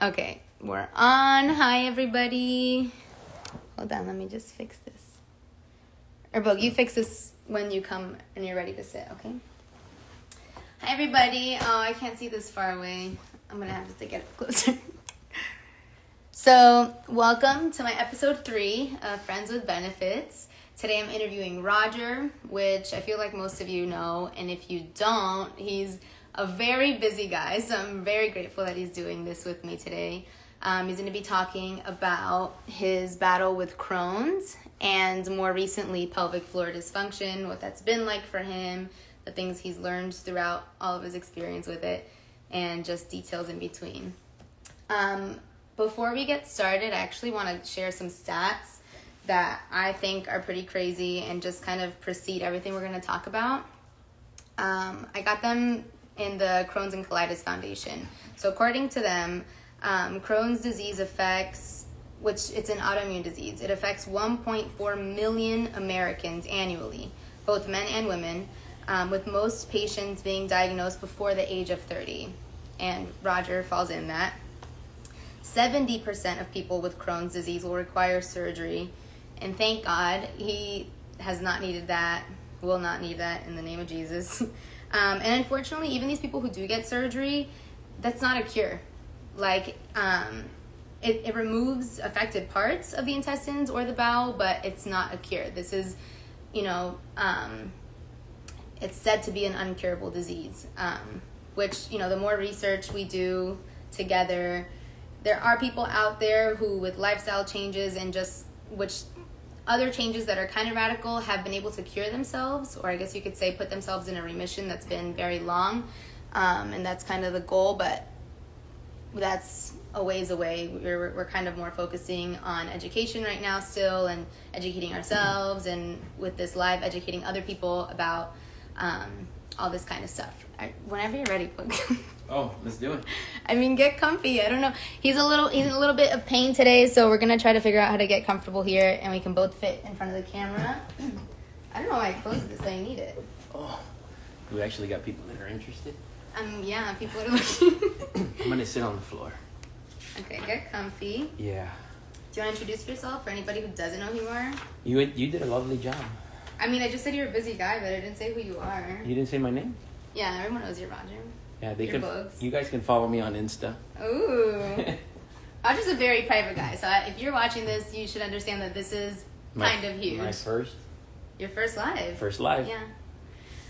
Okay, we're on. Hi, everybody. Hold on, let me just fix this. Or, Boog, you fix this when you come and you're ready to sit, okay? Hi, everybody. Oh, I can't see this far away. I'm going to have to get closer. So, welcome to my episode 3 of Friends with Benefits. Today I'm interviewing Roger, which I feel like most of you know. And if you don't, he's a very busy guy, so I'm very grateful that he's doing this with me today. He's going to be talking about his battle with Crohn's and more recently pelvic floor dysfunction, what that's been like for him, the things he's learned throughout all of his experience with it, and just details in between. Before we get started, I actually want to share some stats that I think are pretty crazy and just kind of precede everything we're going to talk about. I got them in the Crohn's and Colitis Foundation. So according to them, Crohn's disease affects, which it's an autoimmune disease, it affects 1.4 million Americans annually, both men and women, with most patients being diagnosed before the age of 30. And Roger falls in that. 70% of people with Crohn's disease will require surgery. And thank God, he has not needed that, will not need that in the name of Jesus. And unfortunately, even these people who do get surgery, that's not a cure. Like, it removes affected parts of the intestines or the bowel, but it's not a cure. This is, it's said to be an uncurable disease, which, the more research we do together, there are people out there who, with lifestyle changes and other changes that are kind of radical, have been able to cure themselves, or I guess you could say put themselves in a remission that's been very long, and that's kind of the goal, but that's a ways away. We're kind of more focusing on education right now still, and educating ourselves, and with this live, educating other people about all this kind of stuff. Whenever you're ready, Oh, let's do it. I mean, get comfy. I don't know. He's in a little bit of pain today, so we're gonna try to figure out how to get comfortable here, and we can both fit in front of the camera. I don't know why I closed this. I need it. Oh, we actually got people that are interested. Yeah, people are looking. I'm gonna sit on the floor. Okay, get comfy. Yeah. Do you want to introduce yourself for anybody who doesn't know who you are? You did a lovely job. I mean, I just said you're a busy guy, but I didn't say who you are. You didn't say my name? Yeah, everyone knows you're Roger. Yeah, they Your can. boogs. You guys can follow me on Insta. Ooh. Roger's a very private guy, so if you're watching this, you should understand that this is kind of huge. My first. Your first live. First live. Yeah.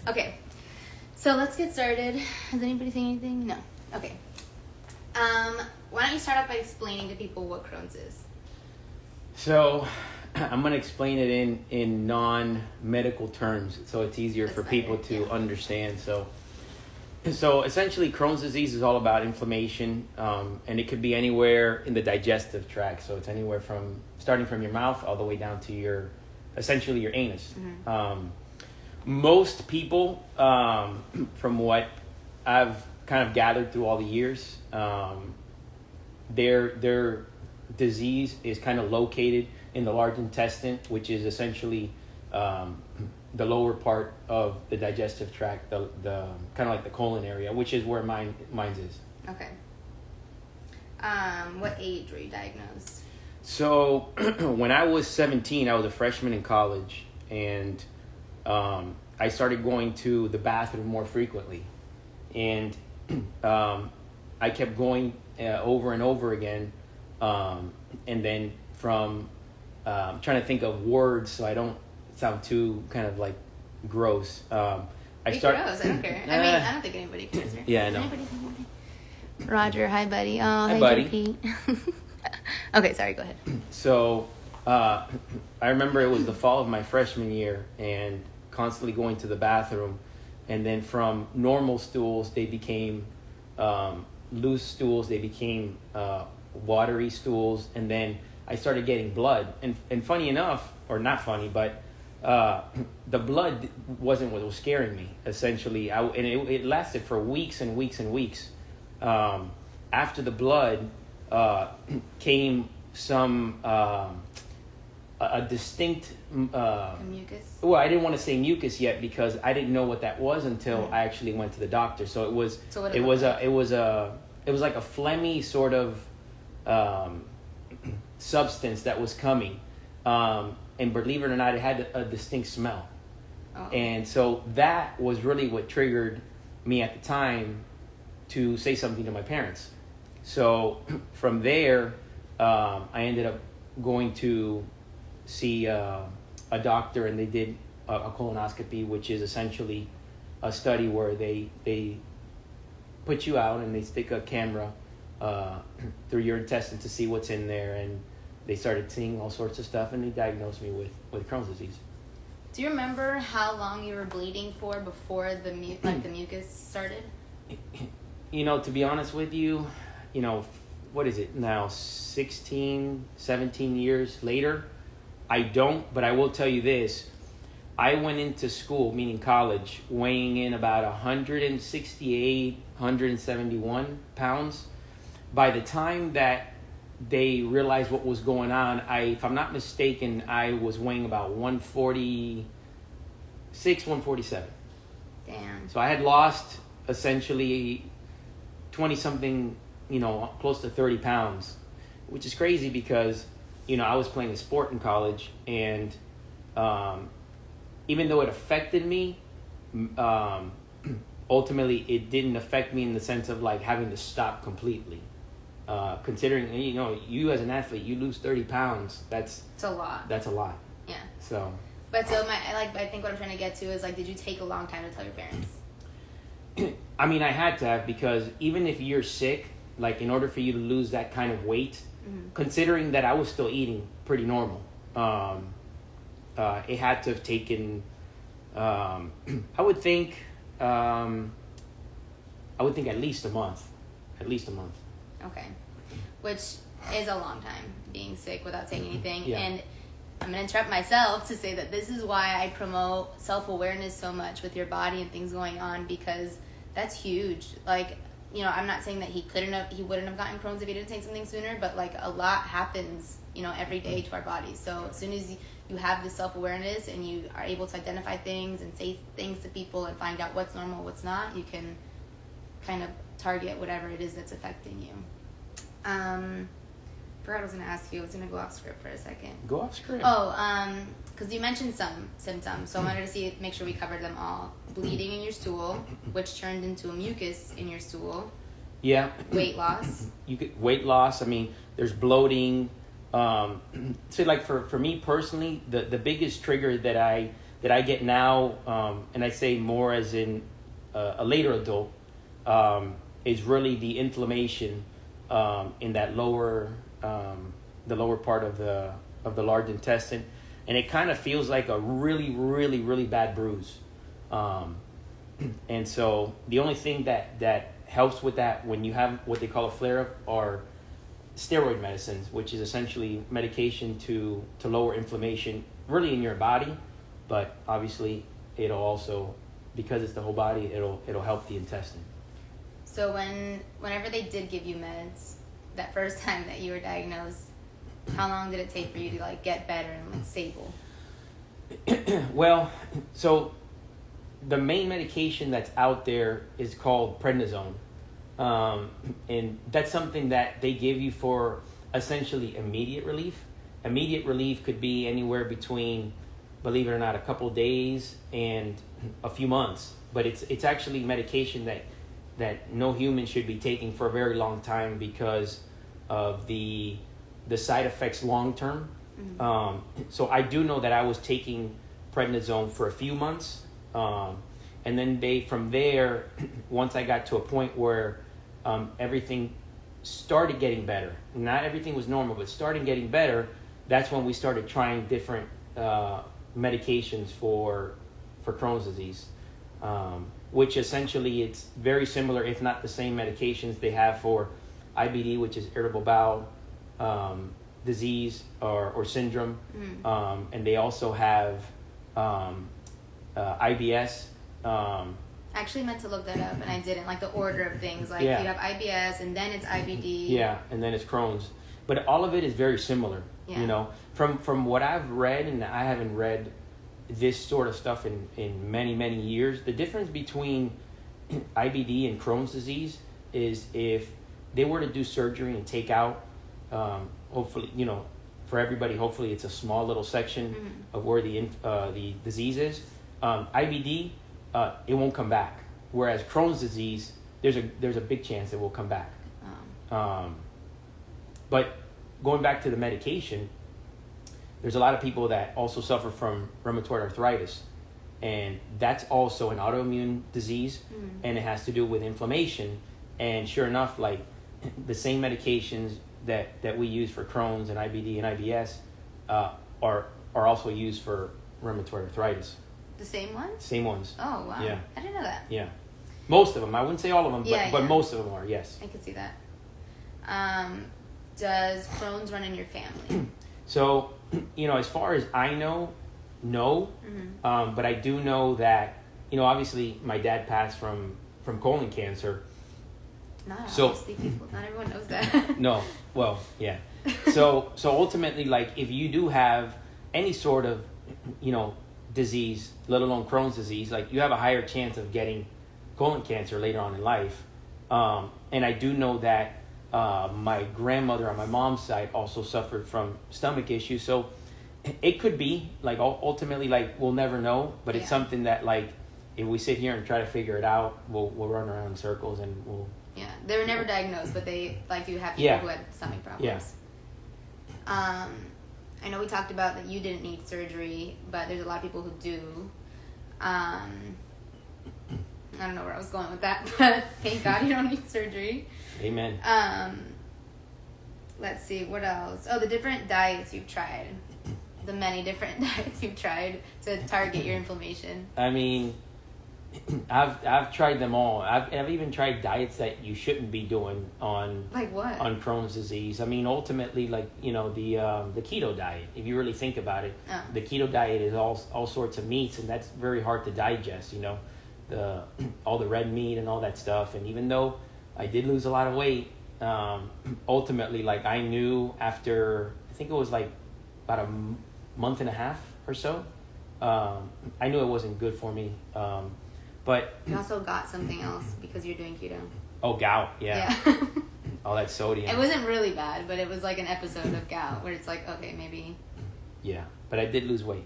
Okay. So let's get started. Has anybody seen anything? No. Okay. Why don't you start off by explaining to people what Crohn's is? So, I'm going to explain it in non-medical terms, so it's easier for people to understand. So essentially, Crohn's disease is all about inflammation, and it could be anywhere in the digestive tract. So it's anywhere starting from your mouth all the way down to essentially your anus. Mm-hmm. Most people, from what I've kind of gathered through all the years, their disease is kind of located in the large intestine, which is essentially the lower part of the digestive tract, the kind of like the colon area, which is where mine's is. Okay. What age were you diagnosed? So when I was 17, I was a freshman in college, and I started going to the bathroom more frequently, and I kept going over and over again, and then from trying to think of words so I don't sound too kind of like gross. Gross. I don't care. I mean, I don't think anybody cares. Right? Yeah, I know. Roger, hi, buddy. Oh, hi, buddy. JP. Okay, sorry. Go ahead. So I remember it was the fall of my freshman year, and constantly going to the bathroom, and then from normal stools they became loose stools. They became watery stools, and then I started getting blood. And funny enough, or not funny, but the blood wasn't what was scaring me, essentially. It lasted for weeks and weeks and weeks. After the blood came some a distinct mucus. Well, I didn't want to say mucus yet because I didn't know what that was until I actually went to the doctor. So it was like a phlegmy sort of um, substance that was coming. And believe it or not, it had a distinct smell. Oh. And so that was really what triggered me at the time to say something to my parents. So from there, I ended up going to see a doctor, and they did a colonoscopy, which is essentially a study where they put you out and they stick a camera through your intestine to see what's in there, and they started seeing all sorts of stuff, and they diagnosed me with Crohn's disease. Do you remember how long you were bleeding for before the mucus started? You know, to be honest with you, you know, what is it now, 16, 17 years later? I don't, but I will tell you this. I went into school, meaning college, weighing in about 168, 171 pounds. By the time that they realized what was going on, if I'm not mistaken, I was weighing about 146, 147. Damn. So I had lost essentially 20-something, you know, close to 30 pounds, which is crazy because, you know, I was playing a sport in college, and even though it affected me, ultimately it didn't affect me in the sense of like having to stop completely. Considering, you know, you as an athlete, you lose 30 pounds. It's a lot. That's a lot. Yeah. So. But so I think what I'm trying to get to is like, did you take a long time to tell your parents? I mean, I had to have, because even if you're sick, like in order for you to lose that kind of weight, considering that I was still eating pretty normal, it had to have taken, I would think at least a month. Okay. Which is a long time, being sick without saying anything. Yeah. And I'm going to interrupt myself to say that this is why I promote self-awareness so much with your body and things going on, because that's huge. Like, you know, I'm not saying that he wouldn't have gotten Crohn's if he didn't take something sooner, but like a lot happens, you know, every day to our bodies. So as soon as you have this self-awareness and you are able to identify things and say things to people and find out what's normal, what's not, you can kind of target whatever it is that's affecting you. Forgot what I was going to ask you. I was going to go off script for a second. Go off script. Oh, because you mentioned some symptoms, so I wanted to make sure we covered them all. Bleeding in your stool, which turned into a mucus in your stool. Yeah. Weight loss. Weight loss. I mean, there's bloating. So like for me personally, the biggest trigger that I get now, and I say more as in a later adult, is really the inflammation in that the lower part of the large intestine, and it kind of feels like a really, really, really bad bruise. And so the only thing that helps with that when you have what they call a flare-up are steroid medicines, which is essentially medication to lower inflammation really in your body, but obviously it'll also, because it's the whole body, it'll help the intestine. So whenever they did give you meds, that first time that you were diagnosed, how long did it take for you to like get better and like stable? Well, so the main medication that's out there is called prednisone. And that's something that they give you for essentially immediate relief. Immediate relief could be anywhere between, believe it or not, a couple days and a few months. But it's actually medication that no human should be taking for a very long time because of the side effects long term. So I do know that I was taking prednisone for a few months. And then from there, once I got to a point where everything started getting better, not everything was normal, but started getting better, that's when we started trying different medications for Crohn's disease, which essentially it's very similar, if not the same medications they have for IBD, which is irritable bowel disease or syndrome. And they also have IBS. I actually meant to look that up and I didn't, like the order of things. Like you have IBS and then it's IBD. Yeah, and then it's Crohn's. But all of it is very similar. You know, from what I've read, and I haven't read this sort of stuff in many, many years, the difference between IBD and Crohn's disease is if they were to do surgery and take out hopefully, for everybody, hopefully it's a small little section of where the disease is. IBD, it won't come back. Whereas Crohn's disease, there's a big chance it will come back. But going back to the medication, there's a lot of people that also suffer from rheumatoid arthritis, and that's also an autoimmune disease, and it has to do with inflammation. And sure enough, like the same medications that we use for Crohn's and IBD and IBS are also used for rheumatoid arthritis. The same ones? Same ones. Oh, wow. Yeah. I didn't know that. Yeah. Most of them. I wouldn't say all of them, but most of them are, yes. I could see that. Does Crohn's run in your family? So, as far as I know, no. But I do know that, obviously my dad passed from colon cancer. Not obviously, people. Not everyone knows that. No. Well, yeah. So ultimately, like, if you do have any sort of, disease, let alone Crohn's disease, like, you have a higher chance of getting colon cancer later on in life. And I do know that my grandmother on my mom's side also suffered from stomach issues. So it could be, like, ultimately, like, we'll never know, but it's something that, like, if we sit here and try to figure it out, we'll run around in circles and we'll... Yeah, they were never diagnosed, but they, like, do have people who had stomach problems. Yeah. I know we talked about that you didn't need surgery, but there's a lot of people who do. I don't know where I was going with that, but thank God you don't need surgery. Amen. Let's see, what else? Oh, the different diets you've tried. The many different diets you've tried to target your inflammation. I mean, I've tried them all. I've even tried diets that you shouldn't be doing on... Like what? On Crohn's disease. I mean, ultimately, like, the keto diet, if you really think about it. Oh. The keto diet is all sorts of meats, and that's very hard to digest, all the red meat and all that stuff. And even though I did lose a lot of weight, ultimately, like, I knew after, I think it was like about a month and a half or so, I knew it wasn't good for me. But you also got something else because you're doing keto. Oh, gout, yeah. All that sodium. It wasn't really bad, but it was like an episode of gout where it's like, okay, maybe. Yeah, but I did lose weight.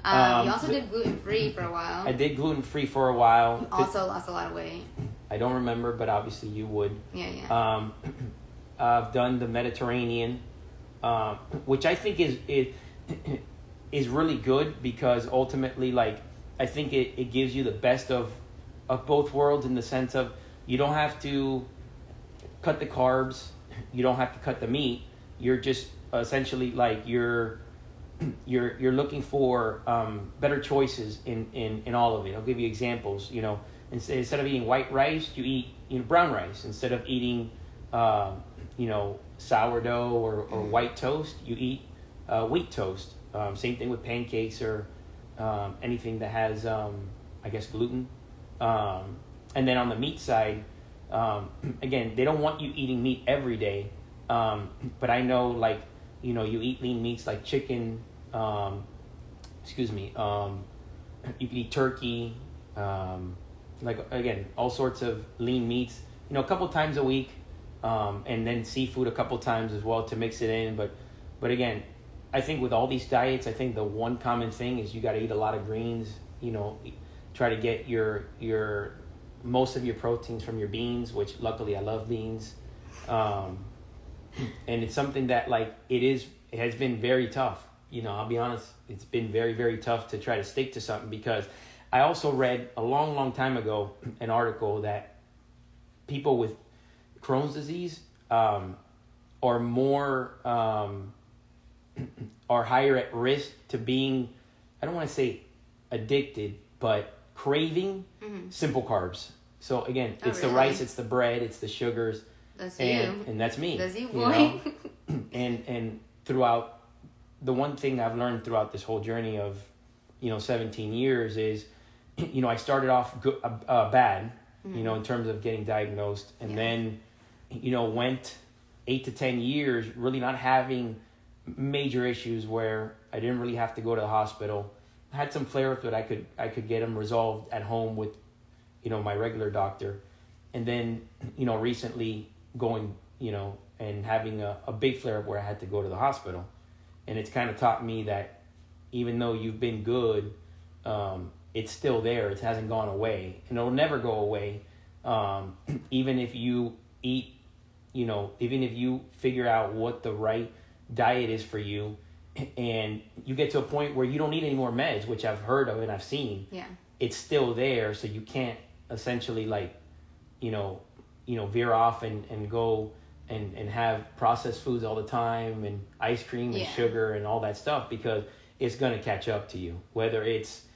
You also did gluten-free for a while. I did gluten-free for a while. You also lost a lot of weight. I don't remember, but obviously you would. Yeah. I've done the Mediterranean, which I think is really good because ultimately, like, I think it gives you the best of both worlds in the sense of you don't have to cut the carbs, you don't have to cut the meat. You're just essentially like you're looking for better choices in all of it. I'll give you examples. Instead of eating white rice, you eat brown rice. Instead of eating sourdough or white toast, you eat wheat toast. Same thing with pancakes or anything that has, gluten. And then on the meat side, again, they don't want you eating meat every day. But I know, like, you eat lean meats like chicken, you can eat turkey, all sorts of lean meats, a couple times a week, and then seafood a couple times as well to mix it in. But again, I think with all these diets, I think the one common thing is you got to eat a lot of greens. Try to get your most of your proteins from your beans, which luckily I love beans. And it's something that, like, it has been very tough. I'll be honest, it's been very, very tough to try to stick to something because I also read a long, long time ago an article that people with Crohn's disease are more are higher at risk to being, I don't want to say addicted, but craving simple carbs. So again, it's the rice, it's the bread, it's the sugars. That's you. And that's me. That's you, boy. And throughout, the one thing I've learned throughout this whole journey of, 17 years is, I started off bad, in terms of getting diagnosed. And then, went 8 to 10 years really not having major issues where I didn't really have to go to the hospital. I had some flare-ups, but I could get them resolved at home with, my regular doctor. And then, recently going and having a big flare up where I had to go to the hospital. And it's kind of taught me that even though you've been good, it's still there. It hasn't gone away, and it'll never go away. Even if you eat, even if you figure out what the right diet is for you, and you get to a point where you don't need any more meds, which I've heard of and I've seen. Yeah. It's still there, so you can't essentially veer off and go and have processed foods all the time and ice cream and sugar and all that stuff, because it's going to catch up to you, whether it's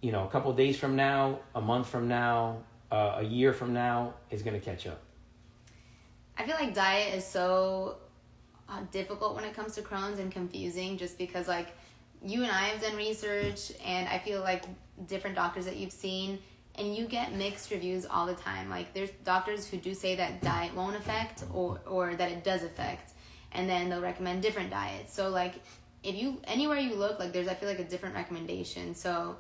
a couple of days from now, a month from now, a year from now, it's going to catch up. I feel like diet is so difficult when it comes to Crohn's and confusing, just because like you and I have done research, and I feel like different doctors that you've seen, and you get mixed reviews all the time. Like there's doctors who do say that diet won't affect or that it does affect, and then they'll recommend different diets. So like if you anywhere you look, like there's I feel like a different recommendation. So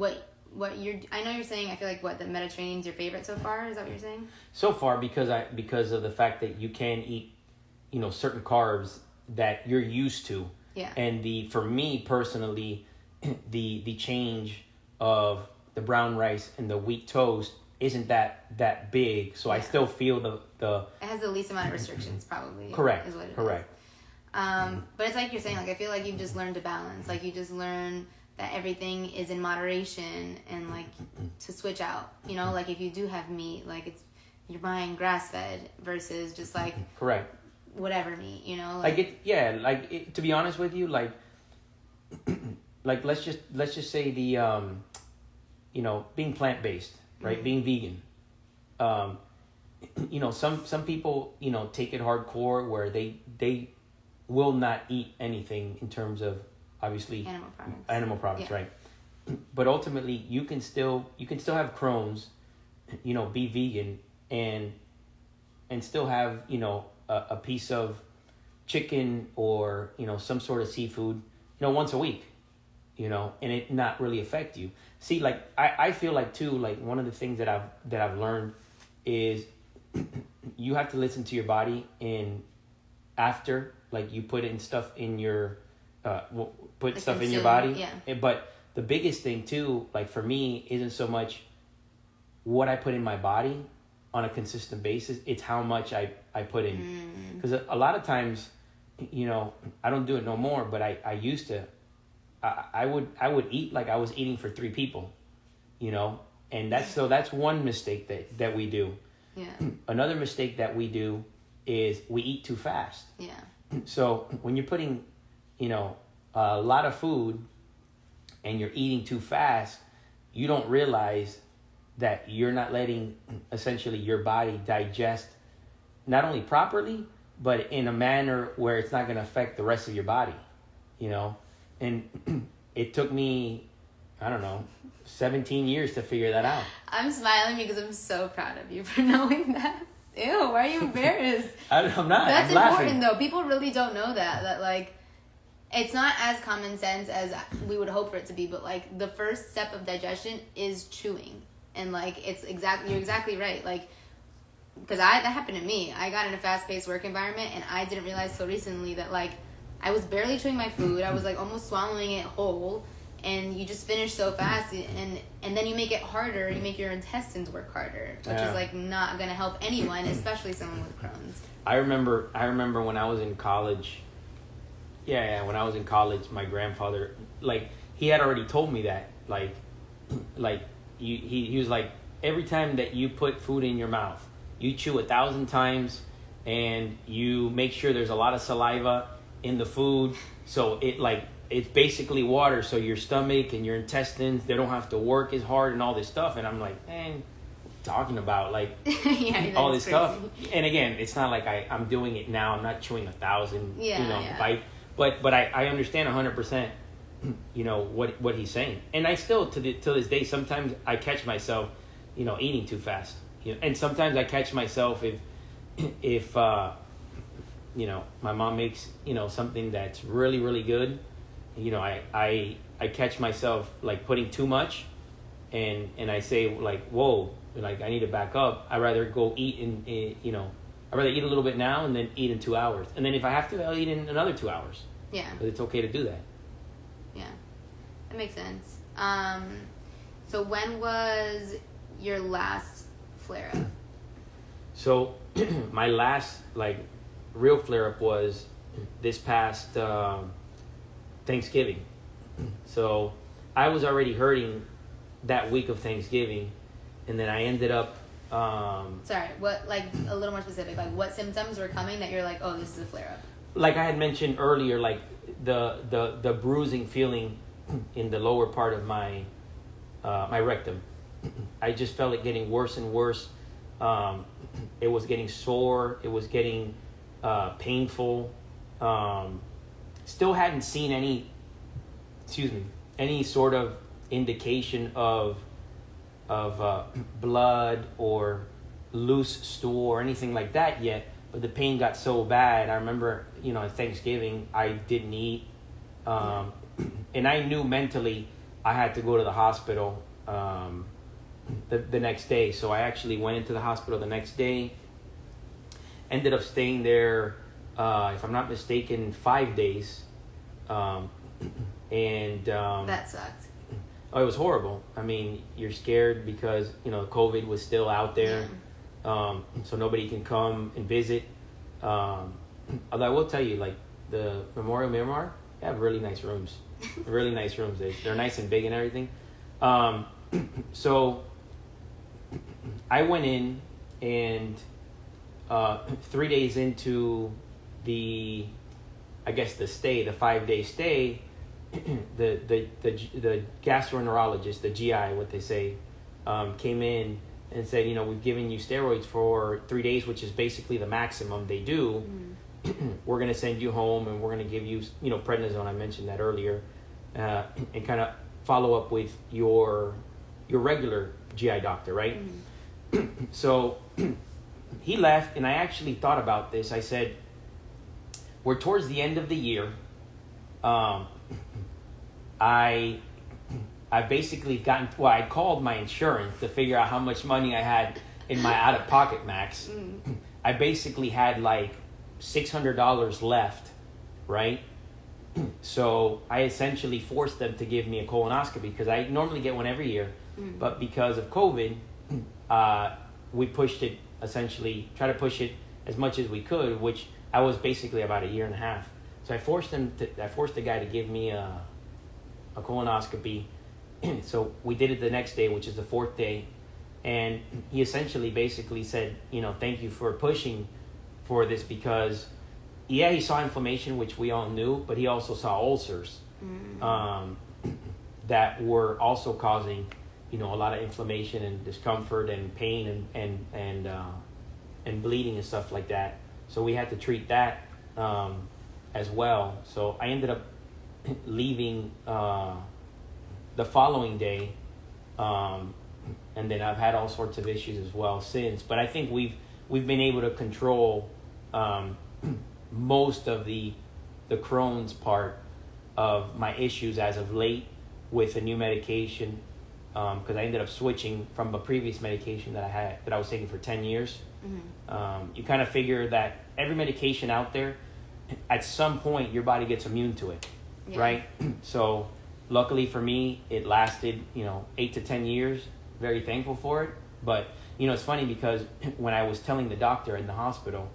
I know you're saying I feel like the Mediterranean's your favorite so far. Is that what you're saying? So far, because of the fact that you can eat certain carbs that you're used to. Yeah. And for me personally, the change of the brown rice and the wheat toast isn't that big, so I still feel the it has the least amount of restrictions probably. Correct. Is what it correct. Is. But it's like you're saying, like I feel like you've just learned to balance. Like you just learn that everything is in moderation, and like to switch out. Like if you do have meat, like you're buying grass fed versus just like correct whatever meat. To be honest with you, like let's just say the being plant based, right? Mm-hmm. Being vegan. Some people take it hardcore where they will not eat anything in terms of obviously animal products, yeah. Right? But ultimately you can still have Crohn's, be vegan and still have a piece of chicken or some sort of seafood once a week, and it not really affect you. See, like I feel like too, like one of the things that I've learned is you have to listen to your body, and after like you put in stuff in your stuff in your body. Yeah. But the biggest thing too, like for me, isn't so much what I put in my body on a consistent basis. It's how much I put in. Because a lot of times, I don't do it no more, but I used to. I would eat like I was eating for 3 people, and that's one mistake that we do. Yeah. Another mistake that we do is we eat too fast. Yeah. So when you're putting a lot of food and you're eating too fast, you don't realize that you're not letting essentially your body digest not only properly, but in a manner where it's not going to affect the rest of your body, and it took me, 17 years to figure that out. I'm smiling because I'm so proud of you for knowing that. Ew, why are you embarrassed? I'm not. That's I'm important laughing. though. People really don't know that like it's not as common sense as we would hope for it to be, but like the first step of digestion is chewing. And like you're exactly right. Like because that happened to me. I got in a fast-paced work environment, and I didn't realize so recently that like I was barely chewing my food. I was like almost swallowing it whole, and you just finish so fast, and then you make it harder. You make your intestines work harder, which is like not gonna help anyone, especially someone with Crohn's. I remember when I was in college. Yeah, when I was in college, my grandfather, like, he had already told me that, like he was like, every time that you put food in your mouth, you chew 1,000 times, and you make sure there's a lot of saliva in the food, so it's basically water, so your stomach and your intestines, they don't have to work as hard and all this stuff. And I'm like, man, talking about like all this stuff. And again, it's not like I'm doing it now. I'm not chewing 1,000 bite, but I understand 100% what he's saying. And I still till this day, sometimes I catch myself eating too fast, and sometimes I catch myself if my mom makes something that's really, really good, I catch myself like putting too much, and I say like, whoa, like I need to back up. I'd rather go eat I'd rather eat a little bit now and then eat in 2 hours. And then if I have to, I'll eat in another 2 hours. Yeah. But it's okay to do that. Yeah. That makes sense. So when was your last flare-up? So my last, like, real flare-up was this past Thanksgiving. So I was already hurting that week of Thanksgiving, and then I ended up... Sorry, what, like, a little more specific, like, what symptoms were coming that you're like, oh, this is a flare-up? Like I had mentioned earlier, like, the bruising feeling in the lower part of my rectum. I just felt it getting worse and worse. It was getting sore. It was getting painful. Still hadn't seen any sort of indication of blood or loose stool or anything like that yet. But the pain got so bad. I remember, at Thanksgiving, I didn't eat. And I knew mentally I had to go to the hospital the next day. So I actually went into the hospital the next day. Ended up staying there, if I'm not mistaken, 5 days. That sucked. Oh, it was horrible. I mean, you're scared because, COVID was still out there. Yeah. So nobody can come and visit. Although I will tell you, like, the Memorial Miramar, they have really nice rooms. Really nice rooms. They're nice and big and everything. So I went in, and 3 days into the 5-day stay, the gastroenterologist, the GI, what they say, came in and said, we've given you steroids for 3 days, which is basically the maximum they do. We're going to send you home, and we're going to give you, prednisone. I mentioned that earlier, and kind of follow up with your regular GI doctor, right? So he left, and I actually thought about this. I said, we're towards the end of the year. I basically I called my insurance to figure out how much money I had in my out-of-pocket max. I basically had like $600 left, right? So I essentially forced them to give me a colonoscopy because I normally get one every year. But because of COVID, we pushed it, try to push it as much as we could, which I was basically about a year and a half. So I forced the guy to give me a colonoscopy. So we did it the next day, which is the 4th day. And he essentially basically said, thank you for pushing for this because, yeah, he saw inflammation, which we all knew, but he also saw ulcers that were also causing, a lot of inflammation and discomfort and pain and bleeding and stuff like that. So we had to treat that as well. So I ended up leaving the following day, and then I've had all sorts of issues as well since. But I think we've been able to control most of the Crohn's part of my issues as of late with a new medication, because I ended up switching from a previous medication that I was taking for 10 years. You kind of figure that every medication out there, at some point your body gets immune to it, right? So luckily for me, it lasted 8 to 10 years. Very thankful for it. But it's funny because when I was telling the doctor in the hospital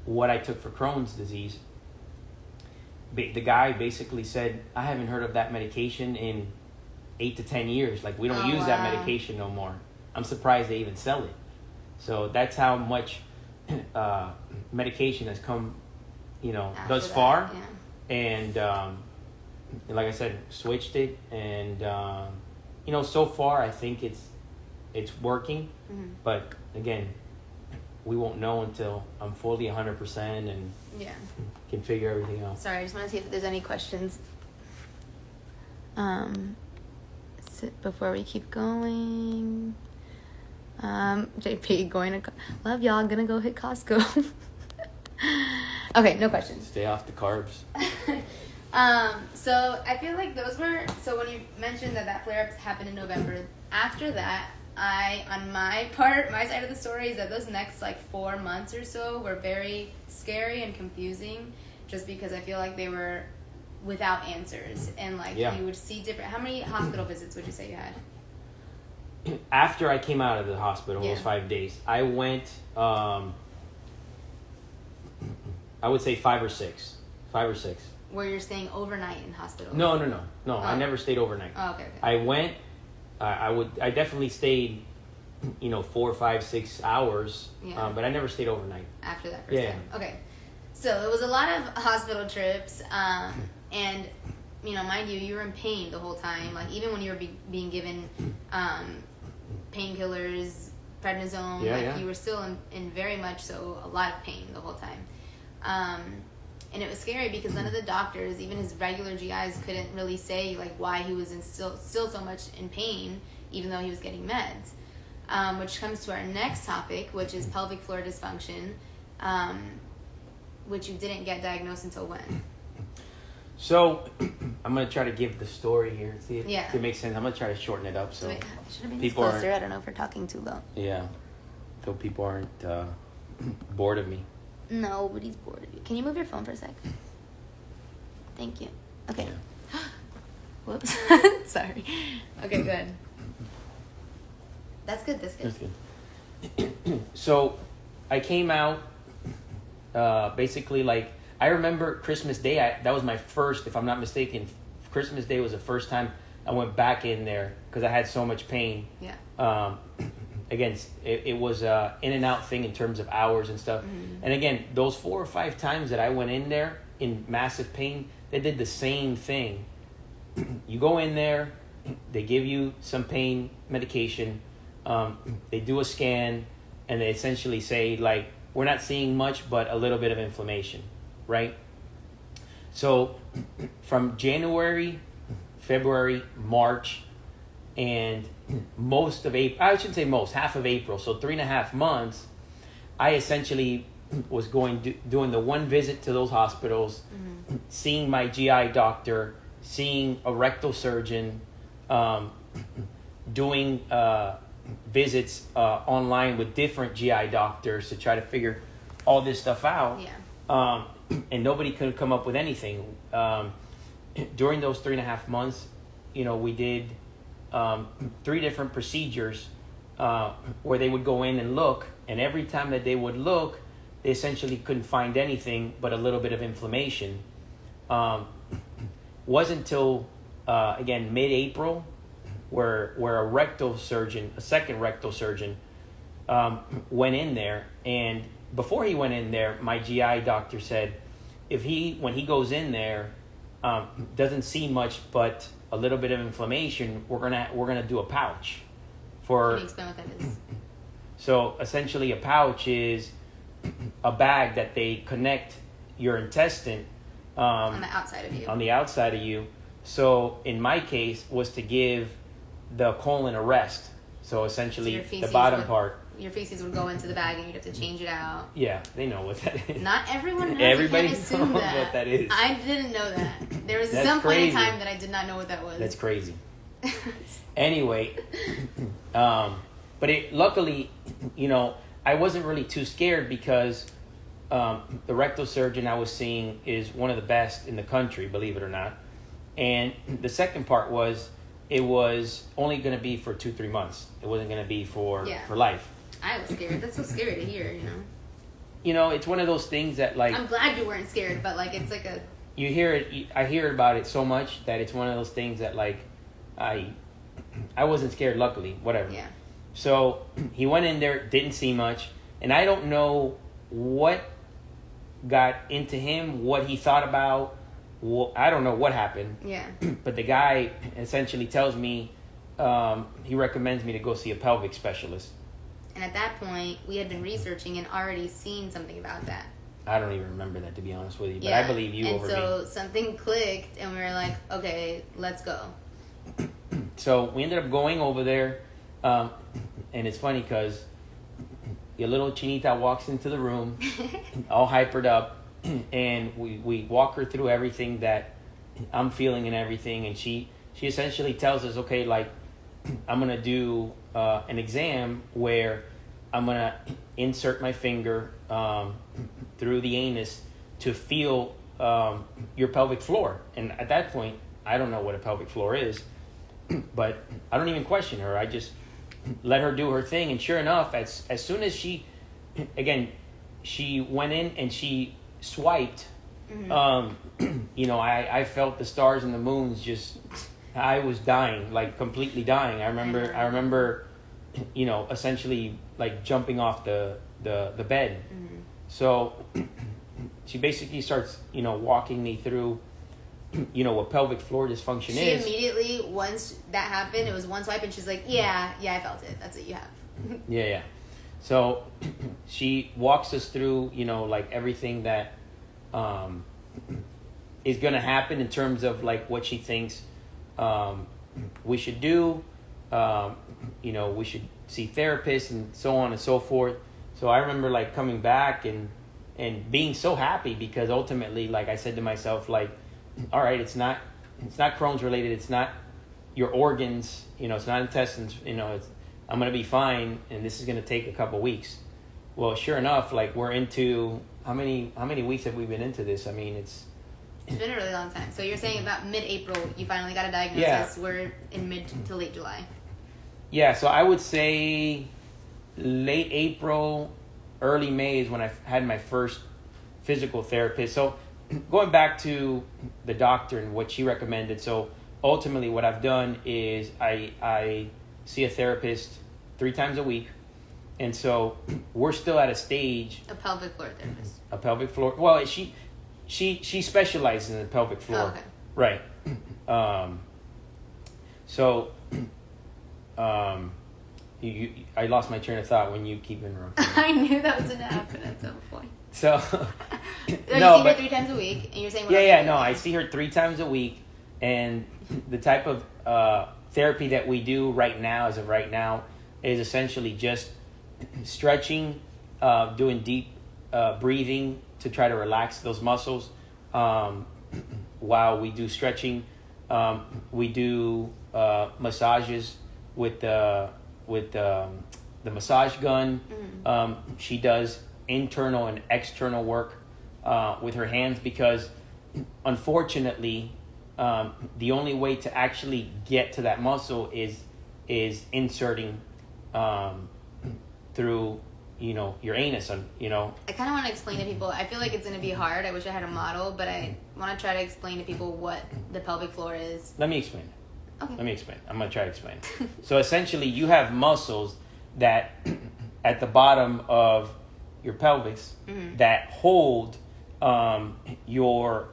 what I took for Crohn's disease, the guy basically said, I haven't heard of that medication in 8 to 10 years. Like, we don't use that medication no more. I'm surprised they even sell it. So that's how much medication has come, thus far. Yeah. And like I said, switched it. And, so far I think it's working. But again, we won't know until I'm fully 100% and can figure everything out. Sorry, I just want to see if there's any questions before we keep going. JP going to love y'all. I'm gonna go hit Costco. Okay, no questions. Stay off the carbs. So I feel like those were, so when you mentioned that flare-ups happened in November, after that, on my side of the story is that those next like 4 months or so were very scary and confusing, just because I feel like they were without answers, and like you would see different. How many hospital visits would you say you had? After I came out of the hospital, those 5 days, I went. I would say 5 or 6. 5 or 6. Where you're staying overnight in hospital? No. I never stayed overnight. Oh, okay. I went. I definitely stayed, 4, 5, 6 hours. Yeah. But I never stayed overnight. After that first time. Okay. So it was a lot of hospital trips, and mind you, you were in pain the whole time. Like even when you were being given painkillers, prednisone, you were still in very much so a lot of pain the whole time. And it was scary because none of the doctors, even his regular GIs, couldn't really say like why he was still so much in pain, even though he was getting meds. Which comes to our next topic, which is pelvic floor dysfunction, which you didn't get diagnosed until when? So I'm gonna try to give the story here. See if it makes sense. I'm gonna try to shorten it up so should have been people closer. I don't know if we're talking too low. Yeah, so people aren't bored of me. Nobody's bored of you. Can you move your phone for a sec? Thank you. Okay. Yeah. Whoops. Sorry. Okay, good. That's good. That's good. So I came out basically like I remember Christmas Day. That was my first, if I'm not mistaken, Christmas Day was the first time I went back in there because I had so much pain. Yeah. Again, it was a in and out thing in terms of hours and stuff. Mm-hmm. And again, those 4 or 5 times that I went in there in massive pain, they did the same thing. You go in there, they give you some pain medication, they do a scan, and they essentially say, like, we're not seeing much, but a little bit of inflammation, right? So from January, February, March, and most of April, I shouldn't say most, half of April, so 3.5 months, I essentially was doing the one visit to those hospitals, mm-hmm. seeing my GI doctor, seeing a rectal surgeon, doing visits online with different GI doctors to try to figure all this stuff out. Yeah. And nobody could come up with anything. During those 3.5 months, we did 3 different procedures where they would go in and look, and every time that they would look, they essentially couldn't find anything but a little bit of inflammation. Wasn't until again mid-April where a second rectal surgeon went in there, and before he went in there, my GI doctor said when he goes in there doesn't see much but a little bit of inflammation, we're gonna do a pouch. Can you explain what that is? So essentially, a pouch is a bag that they connect your intestine on the outside of you. On the outside of you. So in my case, was to give the colon a rest. So essentially, the bottom part. Your feces would go into the bag and you'd have to change it out. Yeah, they know what that is. Not everyone knows. Everybody knows what that is. I didn't know that. There was some point in time that I did not know what that was. That's crazy. Anyway, but luckily, I wasn't really too scared because the rectal surgeon I was seeing is one of the best in the country, believe it or not. And the second part was it was only going to be for 2-3 months. It wasn't going to be for life. I was scared. That's so scary to hear, It's one of those things that, like... I'm glad you weren't scared, but, like, it's like a... You hear it... I hear about it so much that it's one of those things that, like, I wasn't scared, luckily. Whatever. Yeah. So, he went in there, didn't see much, and I don't know what got into him, what he thought about. I don't know what happened. Yeah. But the guy essentially tells me he recommends me to go see a pelvic specialist. And at that point, we had been researching and already seen something about that. I don't even remember that, to be honest with you. But I believe you over me. And so something clicked, and we were like, okay, let's go. So we ended up going over there. And it's funny because your little Chinita walks into the room, all hypered up. And we walk her through everything that I'm feeling and everything. And she essentially tells us, okay, like, I'm gonna do an exam where I'm gonna insert my finger through the anus to feel your pelvic floor. And at that point, I don't know what a pelvic floor is, but I don't even question her. I just let her do her thing. And sure enough, as soon as she went in and she swiped, I felt the stars and the moons. Just, I was dying, like completely dying. I remember, essentially like jumping off the bed. So she basically starts, walking me through, what pelvic floor dysfunction is. She immediately, once that happened, it was one swipe, and she's like, yeah, I felt it. That's what you have. Yeah. So she walks us through, like everything that is going to happen in terms of like what she thinks we should do. We should see therapists and so on and so forth. So I remember like coming back and being so happy because ultimately, like I said to myself, like, all right, it's not Crohn's related. It's not your organs, it's not intestines, I'm going to be fine. And this is going to take a couple weeks. Well, sure enough, like we're into, how many weeks have we been into this? I mean, it's been a really long time. So you're saying about mid-April, you finally got a diagnosis. Yeah. We're in mid to late July. Yeah. So I would say late April, early May is when I had my first physical therapist. So going back to the doctor and what she recommended. So ultimately what I've done is I see a therapist 3 times a week. And so we're still at a stage. A pelvic floor therapist. A pelvic floor. Well, she specializes in the pelvic floor. Oh, okay. Right. I lost my train of thought when you keep interrupting. I knew that was going to happen at some point. So, you see her 3 times a week, and you're saying I see her 3 times a week, and the type of therapy that we do right now, as of right now, is essentially just stretching, doing deep breathing to try to relax those muscles. While we do stretching, we do massages with the massage gun. She does internal and external work with her hands because, unfortunately, the only way to actually get to that muscle is inserting through your anus. I kind of want to explain to people. I feel like it's going to be hard. I wish I had a model, but I want to try to explain to people what the pelvic floor is. Let me explain. Okay. Let me explain. I'm going to try to explain. So essentially, you have muscles that at the bottom of your pelvis that hold your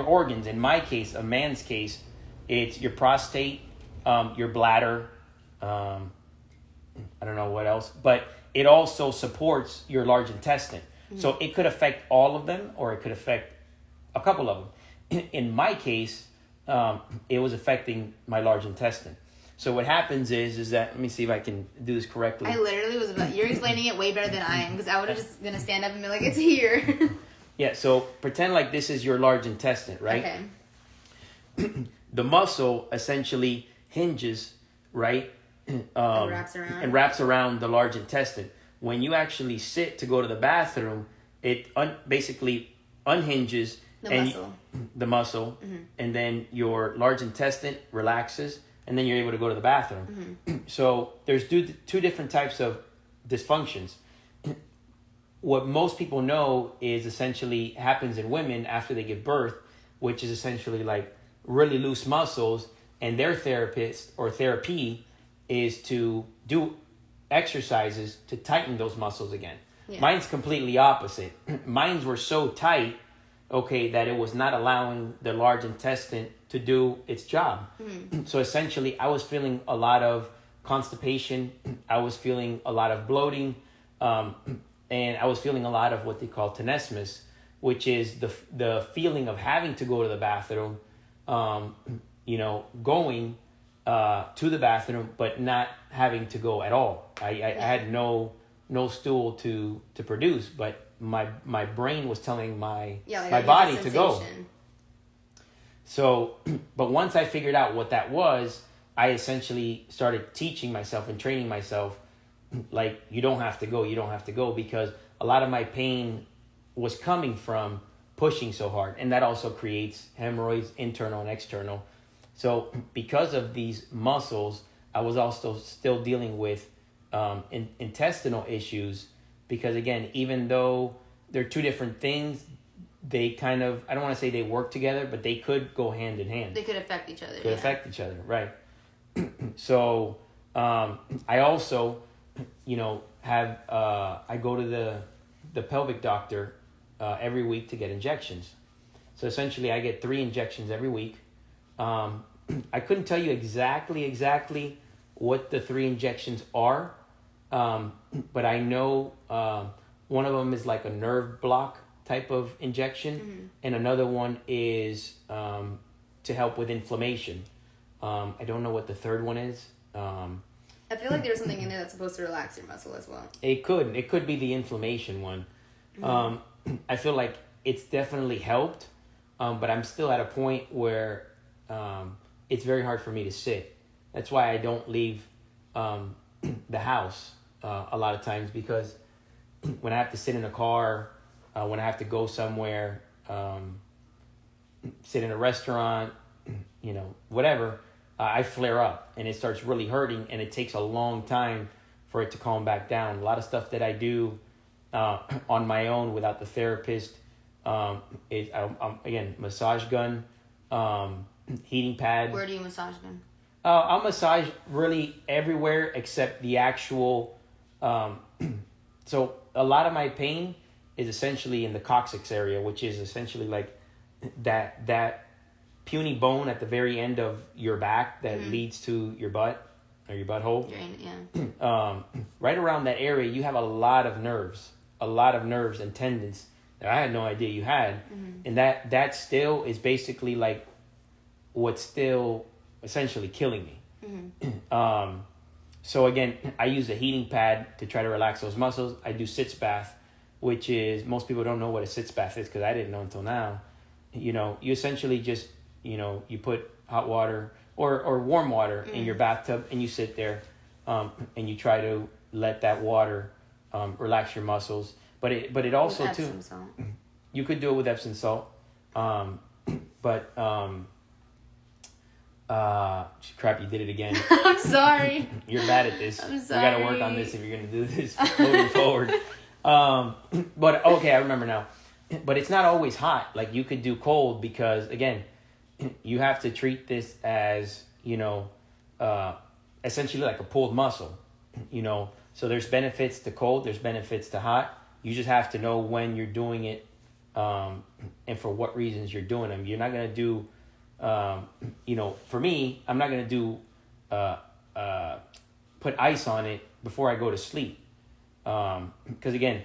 organs. In my case, a man's case, it's your prostate, your bladder. I don't know what else, but it also supports your large intestine. So it could affect all of them, or it could affect a couple of them. In my case, it was affecting my large intestine. So what happens is that, let me see if I can do this correctly. I literally was you're explaining it way better than I am, because I would have just gonna stand up and be like, it's here. Yeah, so pretend like this is your large intestine, right? Okay. The muscle essentially hinges, right? And wraps around the large intestine. When you actually sit to go to the bathroom, it basically unhinges the muscle, and then your large intestine relaxes, and then you're able to go to the bathroom. So there's two different types of dysfunctions. What most people know is essentially happens in women after they give birth, which is essentially like really loose muscles, and their therapist or therapy is to do exercises to tighten those muscles again. Yeah. Mine's completely opposite. Mines were so tight, that it was not allowing the large intestine to do its job. So essentially, I was feeling a lot of constipation. I was feeling a lot of bloating. And I was feeling a lot of what they call tenesmus, which is the feeling of having to go to the bathroom, going to the bathroom, but not having to go at all. I had no stool to produce, but my brain was telling my body to go. So, but once I figured out what that was, I essentially started teaching myself and training myself, like, you don't have to go, because a lot of my pain was coming from pushing so hard. And that also creates hemorrhoids, internal and external. So because of these muscles, I was also still dealing with intestinal issues, because again, even though they're two different things, they kind of, I don't want to say they work together, but they could go hand in hand. They could affect each other. Affect each other, right. So I also, have, I go to the pelvic doctor every week to get injections. So essentially I get 3 injections every week. I couldn't tell you exactly what the 3 injections are, but I know one of them is like a nerve block type of injection, and another one is to help with inflammation. I don't know what the third one is. I feel like there's something in there that's supposed to relax your muscle as well. It could be the inflammation one. I feel like it's definitely helped, but I'm still at a point where it's very hard for me to sit. That's why I don't leave the house a lot of times, because when I have to sit in a car, when I have to go somewhere, sit in a restaurant, whatever, I flare up and it starts really hurting, and it takes a long time for it to calm back down. A lot of stuff that I do on my own without the therapist is, again, massage gun, heating pad. Where do you massage gun? I'll massage really everywhere except the actual. So a lot of my pain is essentially in the coccyx area, which is essentially like that puny bone at the very end of your back that leads to your butt or your butthole. Right around that area, you have a lot of nerves and tendons that I had no idea you had, and that still is basically like what's still essentially killing me. So again, I use a heating pad to try to relax those muscles. I do sitz bath, which is, most people don't know what a sitz bath is, because I didn't know until now. You essentially just, you put hot water or warm water in your bathtub, and you sit there, and you try to let that water relax your muscles. But it also with too, Epsom salt. You could do it with Epsom salt, but crap, you did it again. I'm sorry. You're bad at this. I'm sorry. We got to work on this if you're going to do this moving forward. But okay, I remember now. But it's not always hot. Like, you could do cold, because again, you have to treat this as, essentially like a pulled muscle, So there's benefits to cold, there's benefits to hot. You just have to know when you're doing it, and for what reasons you're doing them. You're not going to do, for me, I'm not going to do, put ice on it before I go to sleep. Because again,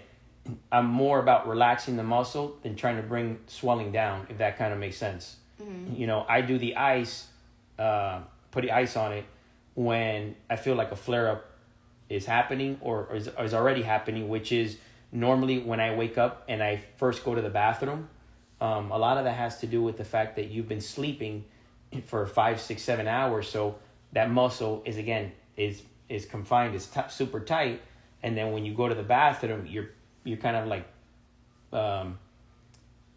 I'm more about relaxing the muscle than trying to bring swelling down, if that kind of makes sense. I do the ice, put the ice on it when I feel like a flare-up is happening or is already happening, which is normally when I wake up and I first go to the bathroom. A lot of that has to do with the fact that you've been sleeping for 5, 6, 7 hours. So that muscle is confined, is super tight. And then when you go to the bathroom, you're kind of like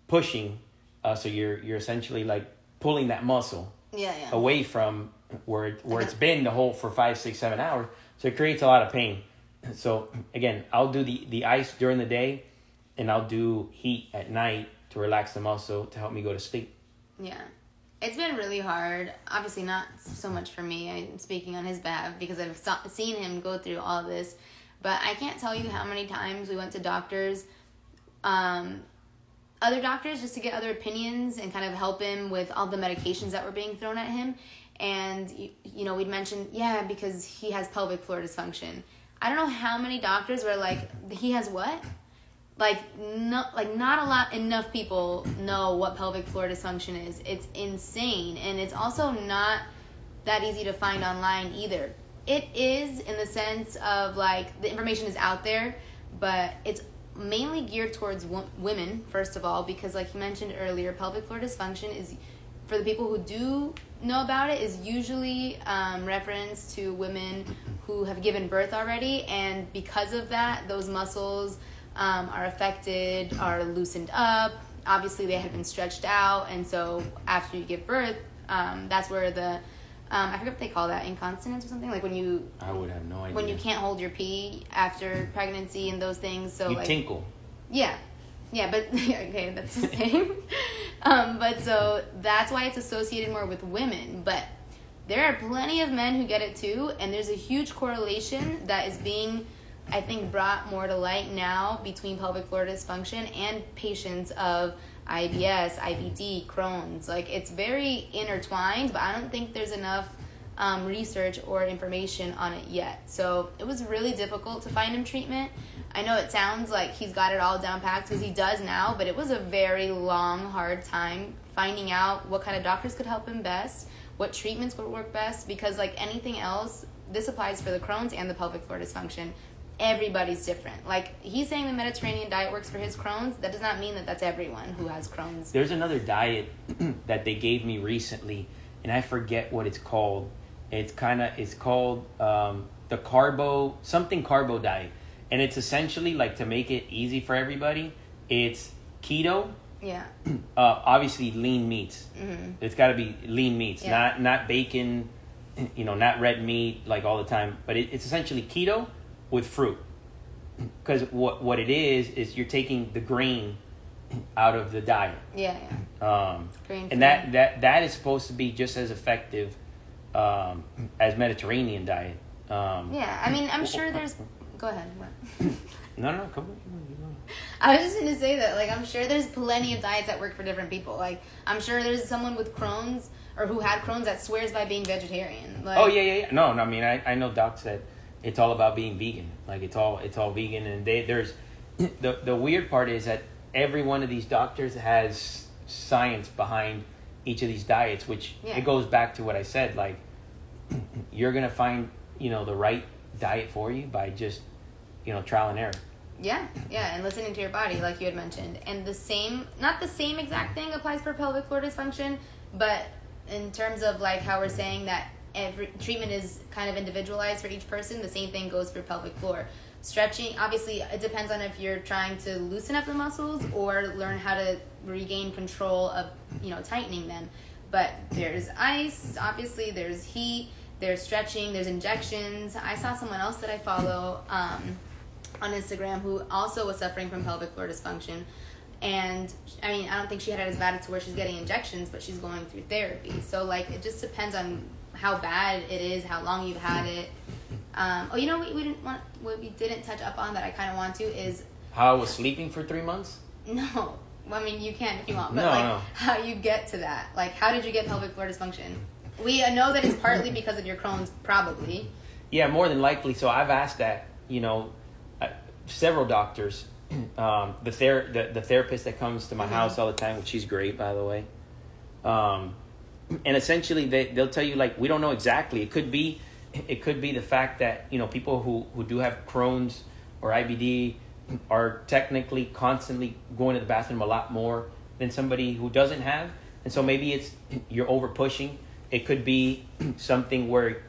pushing. So you're essentially like pulling that muscle away from where it's been the whole for 5, 6, 7 hours. So it creates a lot of pain. So again, I'll do the ice during the day, and I'll do heat at night to relax the muscle to help me go to sleep. Yeah. It's been really hard. Obviously not so much for me. I'm speaking on his behalf because I've seen him go through all of this. But I can't tell you how many times we went to doctors, other doctors, just to get other opinions and kind of help him with all the medications that were being thrown at him. And, we'd mention, because he has pelvic floor dysfunction. I don't know how many doctors were like, he has what? Not enough people know what pelvic floor dysfunction is. It's insane. And it's also not that easy to find online either. It is, in the sense of the information is out there, but it's mainly geared towards women, first of all, because like you mentioned earlier, pelvic floor dysfunction is, for the people who do know about it, is usually reference to women who have given birth already, and because of that, those muscles are affected, are loosened up. Obviously, they have been stretched out, and so after you give birth, that's where the I forget what they call that, incontinence or something, like when you... I would have no idea. When you can't hold your pee after pregnancy and those things. So you like, tinkle. Yeah, but okay, that's the same. But so that's why it's associated more with women. But there are plenty of men who get it too, and there's a huge correlation that is being, I think, brought more to light now between pelvic floor dysfunction and patients of IBS, IBD, Crohn's. Like, it's very intertwined, but I don't think there's enough research or information on it yet. So it was really difficult to find him treatment. I know it sounds like he's got it all down packed, because he does now, but it was a very long, hard time finding out what kind of doctors could help him best, what treatments would work best, because like anything else, this applies for the Crohn's and the pelvic floor dysfunction. Everybody's different. Like, he's saying the Mediterranean diet works for his Crohn's. That does not mean that that's everyone who has Crohn's. There's another diet that they gave me recently, and I forget what it's called. It's called the carbo diet. And it's essentially, like, to make it easy for everybody, it's keto. Yeah. Obviously lean meats. Mm-hmm. It's got to be lean meats, yeah. not bacon, not red meat like all the time. But it's essentially keto with fruit, because what it is you're taking the grain out of the diet. Yeah. Grain and that is supposed to be just as effective as Mediterranean diet. Yeah, I mean, I'm sure there's... Go ahead. No, come on. I was just going to say that, like, I'm sure there's plenty of diets that work for different people. Like, I'm sure there's someone with Crohn's or who had Crohn's that swears by being vegetarian. Like, oh, yeah. No, I mean, I know docs that it's all about being vegan. Like, it's all vegan, and there's the weird part is that every one of these doctors has science behind each of these diets, which it goes back to what I said. Like, you're gonna find the right diet for you by just trial and error. Yeah, and listening to your body, like you had mentioned. And not the same exact thing applies for pelvic floor dysfunction, but in terms of like how we're saying that every treatment is kind of individualized for each person, the same thing goes for pelvic floor. Stretching, obviously, it depends on if you're trying to loosen up the muscles or learn how to regain control of, tightening them. But there's ice, obviously, there's heat, there's stretching, there's injections. I saw someone else that I follow on Instagram who also was suffering from pelvic floor dysfunction. And, I mean, I don't think she had it as bad as to where she's getting injections, but she's going through therapy. So, like, it just depends on how bad it is, how long you've had it. What we didn't touch up on that I kind of want to is... How I was sleeping for 3 months? No. I mean, you can if you want. But, no. How you get to that. Like, how did you get pelvic floor dysfunction? We know that it's partly because of your Crohn's, probably. Yeah, more than likely. So I've asked that, several doctors. The therapist that comes to my house all the time, which she's great, by the way. And essentially, they'll tell you, like, we don't know exactly. It could be the fact that, people who do have Crohn's or IBD are technically constantly going to the bathroom a lot more than somebody who doesn't have. And so maybe it's you're over pushing. It could be something where,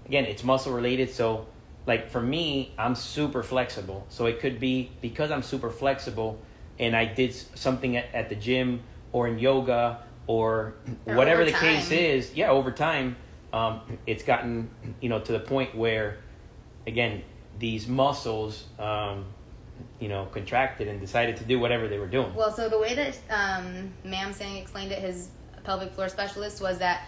again, it's muscle related. So, like, for me, I'm super flexible. So it could be because I'm super flexible and I did something at the gym or in yoga or whatever the case is. Yeah, over time, it's gotten, to the point where, again, these muscles, contracted and decided to do whatever they were doing. Well, so the way that Ma'am Sang explained it, his pelvic floor specialist, was that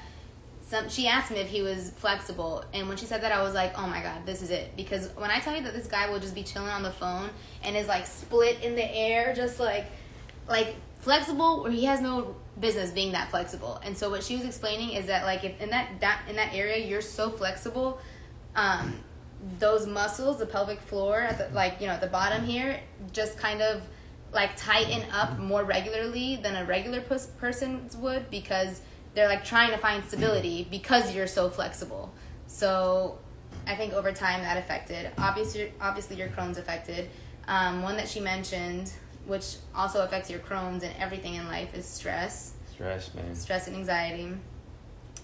she asked him if he was flexible, and when she said that, I was like, oh my god, this is it. Because when I tell you that this guy will just be chilling on the phone and is like split in the air, just like flexible, where he has no business being that flexible. And so what she was explaining is that, like, if in that area you're so flexible, those muscles, the pelvic floor at the bottom here, just kind of like tighten up more regularly than a regular person would, because they're like trying to find stability because you're so flexible. So I think over time that affected. Obviously your Crohn's affected. One that she mentioned, which also affects your Crohn's and everything in life, is stress. Stress, man. Stress and anxiety,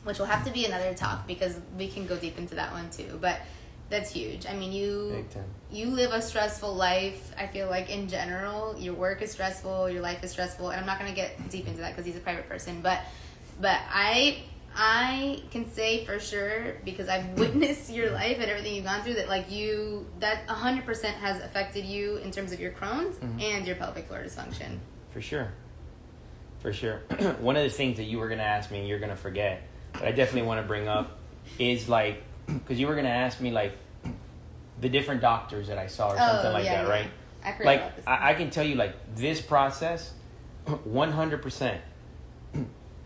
which will have to be another talk because we can go deep into that one too. But that's huge. I mean, you live a stressful life. I feel like in general, your work is stressful, your life is stressful, and I'm not gonna get deep into that because he's a private person. But I can say for sure, because I've witnessed your life and everything you've gone through, that that 100% has affected you in terms of your Crohn's and your pelvic floor dysfunction. For sure. One of the things that you were going to ask me and you're going to forget, but I definitely want to bring up is like, because you were going to ask me like the different doctors that I saw or something like that, right? I forgot like about this. I can tell you like this process 100%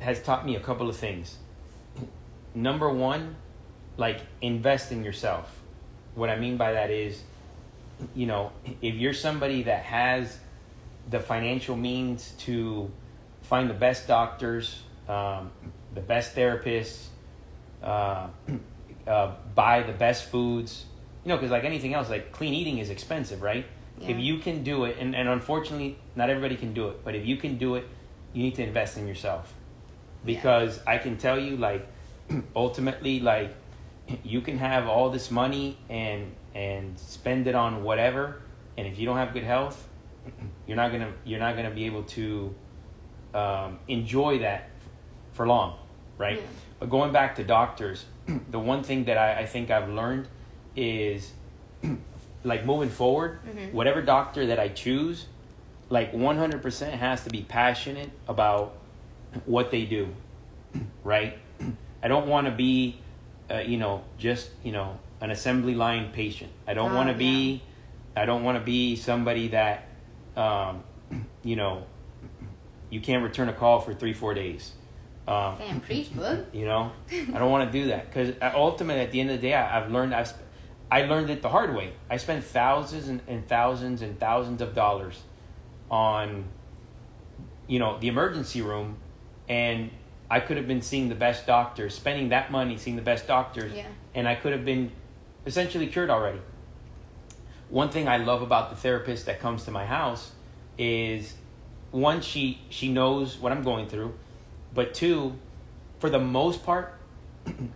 has taught me a couple of things. Number one, like invest in yourself. What I mean by that is, you know, if you're somebody that has the financial means to find the best doctors, the best therapists, buy the best foods, you know, because like anything else, like clean eating is expensive, right? Yeah. If you can do it, and unfortunately not everybody can do it, but if you can do it, you need to invest in yourself. Because I can tell you, like, ultimately, like, you can have all this money and spend it on whatever, and if you don't have good health, you're not gonna be able to enjoy that for long, right? Yeah. But going back to doctors, the one thing that I think I've learned is, like, moving forward, whatever doctor that I choose, like 100% has to be passionate about what they do, right? I don't want to be, just, an assembly line patient. I don't want to be, I don't want to be somebody that, you can't return a call for 3-4 days. Damn, preach, bud. I don't want to do that because ultimately, at the end of the day, I learned it the hard way. I spent thousands and thousands and thousands of dollars on, the emergency room, and I could have been seeing the best doctors, spending that money seeing the best doctors, and I could have been essentially cured already. One thing I love about the therapist that comes to my house is, one, she knows what I'm going through, but two, for the most part,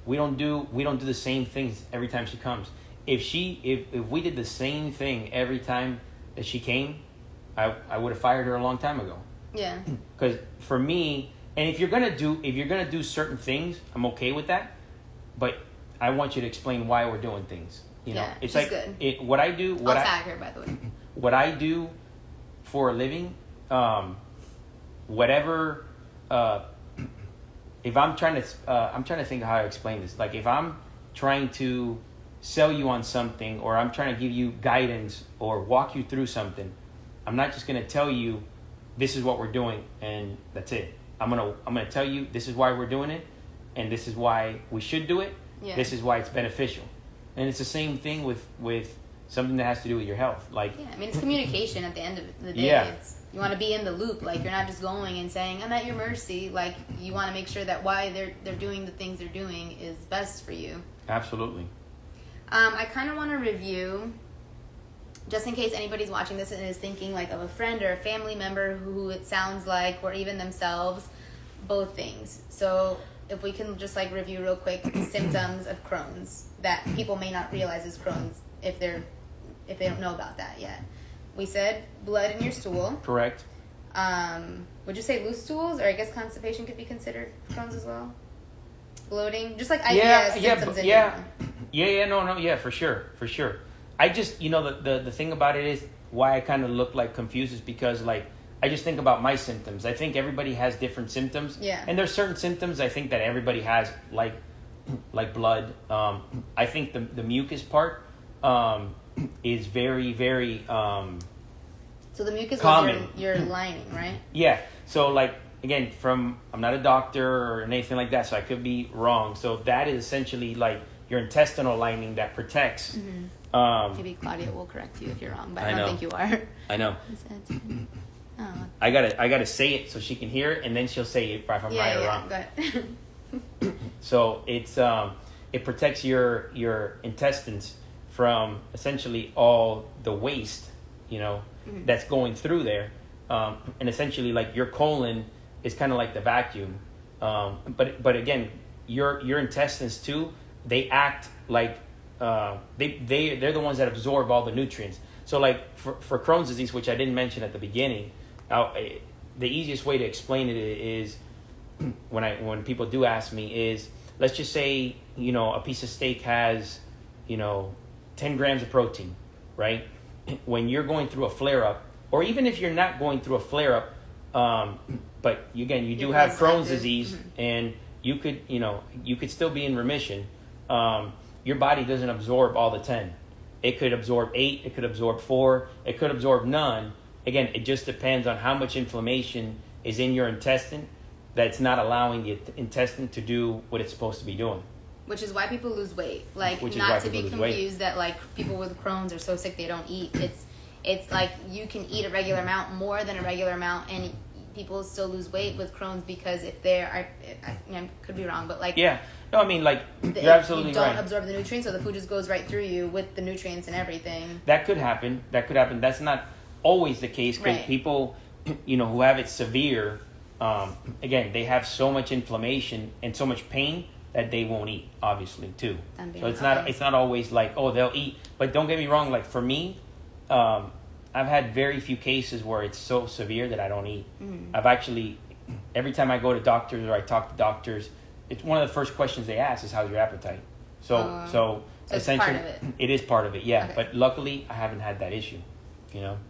we don't do the same things every time she comes. If we did the same thing every time that she came, I would have fired her a long time ago. Yeah. Because for me, and if you're gonna do certain things, I'm okay with that, but I want you to explain why we're doing things. It's like good. What I do. I'll tag her, by the way. What I do for a living, whatever. If I'm trying to think of how to explain this. Like if I'm trying to sell you on something, or I'm trying to give you guidance or walk you through something, I'm not just gonna tell you this is what we're doing and that's it. I'm gonna tell you this is why we're doing it, and this is why we should do it. Yeah. This is why it's beneficial, and it's the same thing with something that has to do with your health. Like it's communication at the end of the day. Yeah. You want to be in the loop. Like you're not just going and saying I'm at your mercy. Like you want to make sure that why they're doing the things they're doing is best for you. Absolutely. I kind of want to review, just in case anybody's watching this and is thinking like of a friend or a family member who it sounds like, or even themselves, both things. So if we can just like review real quick the symptoms of Crohn's that people may not realize is Crohn's if they don't know about that yet. We said blood in your stool. Correct. Would you say loose stools, or I guess constipation could be considered Crohn's as well? Bloating, just like IBS symptoms. No, for sure. I just, the thing about it is why I kind of look like confused is because like I just think about my symptoms. I think everybody has different symptoms. Yeah. And there's certain symptoms I think that everybody has, like blood. I think the mucus part is very, very so the mucus common. is your lining, right? Yeah. So like again, I'm not a doctor or anything like that, so I could be wrong. So that is essentially like your intestinal lining that protects. Mm-hmm. Maybe Claudia will correct you if you're wrong, but I don't think you are. I know. I gotta say it so she can hear it, and then she'll say it if I'm right or wrong. Go ahead. So it protects your intestines from essentially all the waste, that's going through there, and essentially like your colon is kind of like the vacuum. But again, your intestines too, they act like they're the ones that absorb all the nutrients. So like for Crohn's disease, which I didn't mention at the beginning, the easiest way to explain it is when people do ask me is, let's just say, a piece of steak has, 10 grams of protein, right? When you're going through a flare-up, or even if you're not going through a flare-up, but again, you do have Crohn's disease, and you could still be in remission. Your body doesn't absorb all the 10. It could absorb 8, it could absorb 4, it could absorb none. Again, it just depends on how much inflammation is in your intestine that's not allowing the intestine to do what it's supposed to be doing. Which is why people lose weight. Like, not to be confused that like people with Crohn's are so sick they don't eat. It's like you can eat a regular amount, more than a regular amount, and people still lose weight with Crohn's because if I could be wrong, but like no, I mean, like, you're absolutely right. You don't absorb the nutrients, so the food just goes right through you with the nutrients and everything. That could happen. That's not always the case, because people, who have it severe, again, they have so much inflammation and so much pain that they won't eat, obviously, too. So it's not always like, oh, they'll eat. But don't get me wrong, like for me, I've had very few cases where it's so severe that I don't eat. I've actually, every time I go to doctors or I talk to doctors, it's one of the first questions they ask is, how's your appetite? So essentially, it is part of it, yeah. Okay. But luckily, I haven't had that issue,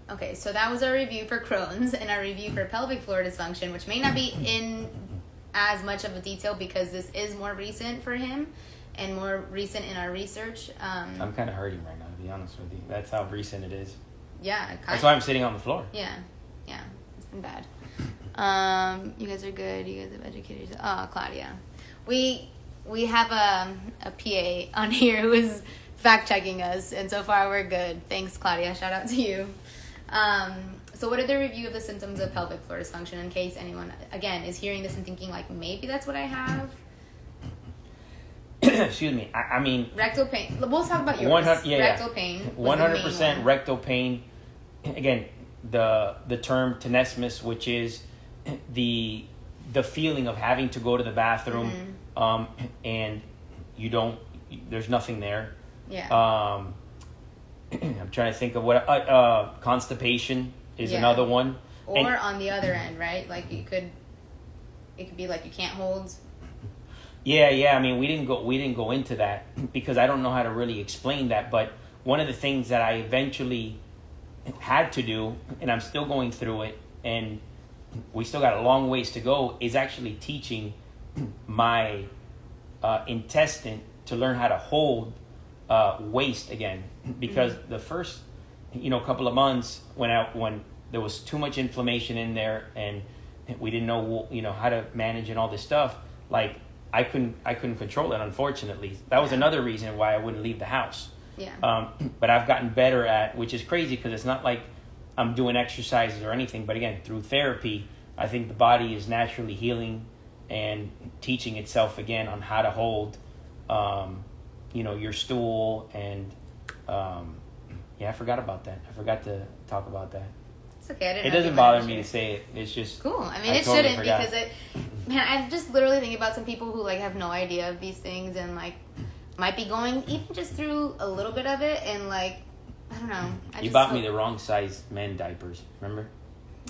Okay, so that was our review for Crohn's and our review for pelvic floor dysfunction, which may not be in as much of a detail because this is more recent for him and more recent in our research. I'm kind of hurting right now, to be honest with you. That's how recent it is. Yeah. That's why I'm sitting on the floor. Yeah. It's been bad. You guys are good. You guys have educated yourself. Oh, Claudia. We have a PA on here who is fact-checking us, and so far we're good. Thanks, Claudia. Shout out to you. So what are the review of the symptoms of pelvic floor dysfunction in case anyone, again, is hearing this and thinking, like, maybe that's what I have? Excuse me. I mean... Rectal pain. We'll talk about yours. Rectal pain. 100% rectal pain. Again, the term tenesmus, which is the feeling of having to go to the bathroom, and there's nothing there. Yeah. I'm trying to think of what constipation is another one. Or on the other end, right? Like it could be like you can't hold. Yeah. I mean, we didn't go into that because I don't know how to really explain that. But one of the things that I eventually had to do, and I'm still going through it, and we still got a long ways to go, is actually teaching my intestine to learn how to hold waste again, because the first couple of months when there was too much inflammation in there and we didn't know how to manage and all this stuff, like I couldn't control it, unfortunately. That was another reason why I wouldn't leave the house. But I've gotten better at, which is crazy because it's not like I'm doing exercises or anything, but again, through therapy, I think the body is naturally healing and teaching itself again on how to hold your stool, and I forgot about that. I forgot to talk about that. It's okay. I didn't it doesn't bother me to say it. It's just cool. I mean, it totally shouldn't because I just literally think about some people who like have no idea of these things and like might be going even just through a little bit of it, and like I don't know. You bought me the wrong size men diapers. Remember?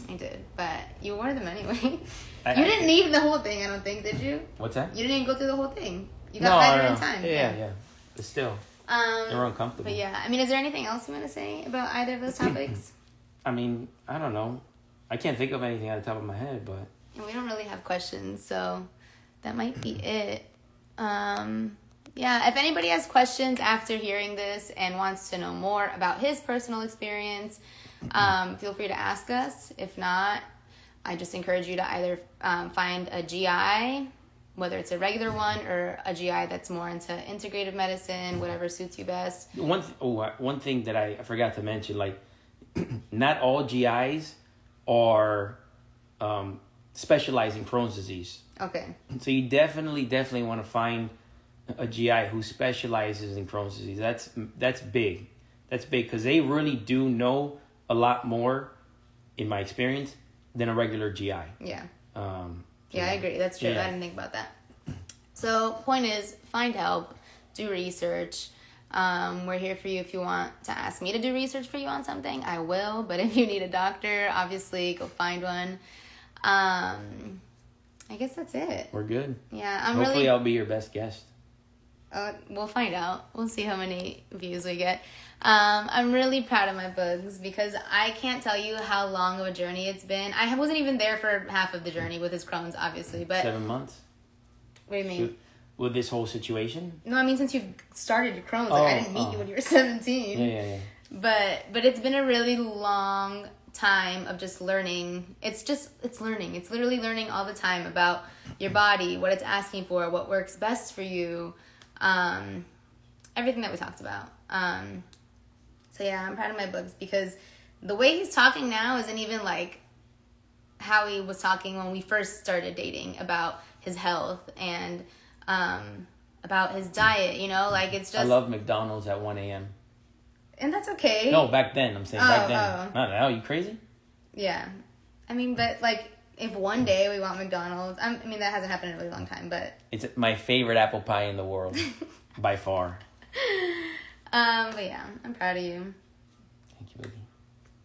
I did, but you wore them anyway. You didn't need the whole thing, I don't think, did you? What's that? You didn't even go through the whole thing. You got better in time. Yeah. But still, they were uncomfortable. But yeah, I mean, is there anything else you want to say about either of those topics? I mean, I don't know. I can't think of anything at the top of my head, but... And we don't really have questions, so that might be it. If anybody has questions after hearing this and wants to know more about his personal experience, feel free to ask us. If not, I just encourage you to either find a GI, whether it's a regular one or a GI that's more into integrative medicine, whatever suits you best. One thing that I forgot to mention, like, not all GIs are specialize in Crohn's disease. Okay. So you definitely want to find a GI who specializes in Crohn's disease. That's big. That's big because they really do know a lot more, in my experience, than a regular GI. Yeah. Yeah, I agree. That's true. Yeah. I didn't think about that. So, point is, find help, do research. We're here for you if you want to ask me to do research for you on something. I will, but if you need a doctor, obviously, go find one. I guess that's it. We're good. Yeah, Hopefully I'll be your best guest. We'll find out. We'll see how many views we get. I'm really proud of my boogs because I can't tell you how long of a journey it's been. I wasn't even there for half of the journey with his Crohn's, obviously, but 7 months. What do you mean? With this whole situation? No, I mean since you've started your Crohn's. Like, I didn't meet you when you were 17. Yeah. But it's been a really long time of just learning. It's learning. It's literally learning all the time about your body, what it's asking for, what works best for you, everything that we talked about. So yeah, I'm proud of my books because the way he's talking now isn't even like how he was talking when we first started dating about his health and about his diet, like it's just... I love McDonald's at 1 a.m. And that's okay. No, back then. I'm saying back then. Not now. You crazy? Yeah. I mean, but like if one day we want McDonald's, I mean that hasn't happened in a really long time, but... It's my favorite apple pie in the world. By far. But yeah, I'm proud of you. Thank you, baby.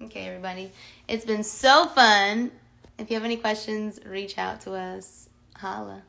Okay, everybody. It's been so fun. If you have any questions, reach out to us. Holla.